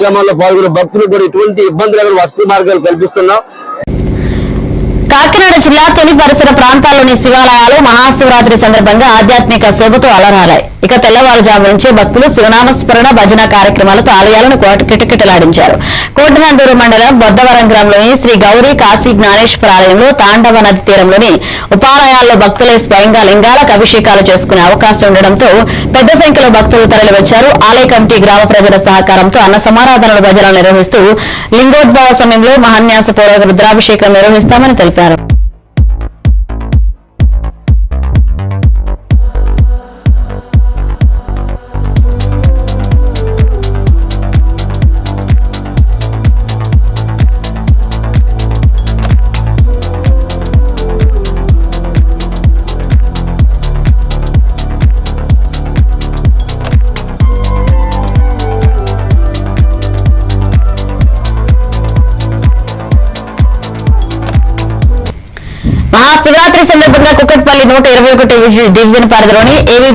కార్యక్రమాల్లో పాల్గొన్న భక్తులు కూడా ఎటువంటి ఇబ్బందులు వసతి మార్గాలు కల్పిస్తున్నాం. కాకినాడ జిల్లా తొలి పరిసర ప్రాంతాల్లోని శివాలయాలు మహాశివరాత్రి సందర్భంగా ఆధ్యాత్మిక శోభతో అలరాలాయి. ఇక తెల్లవారుజాము నుంచే భక్తులు శివనామస్మరణ భజన కార్యక్రమాలతో ఆలయాలను కిటకిటలాడించారు. కోటనందూరు మండలం బొద్దవరం గ్రామంలోని శ్రీ గౌరీ కాశీ జ్ఞానేశ్వర ఆలయంలో తాండవ నది తీరంలోని ఉపాలయాల్లో భక్తులే స్వయంగా లింగాలకు అభిషేకాలు చేసుకునే అవకాశం ఉండడంతో పెద్ద సంఖ్యలో భక్తులు తరలివచ్చారు. ఆలయ కమిటీ గ్రామ ప్రజల సహకారంతో అన్న సమారాధనలు భజనలు నిర్వహిస్తూ లింగోద్భవ సమయంలో మహాన్యాసపూర్వక రుద్రాభిషేకం నిర్వహిస్తామని తెలిపారు. మహాశివరాత్రి సందర్భంగా కుక్కట్పల్లి 121 డివిజన్ పరిధిలోని ఏవి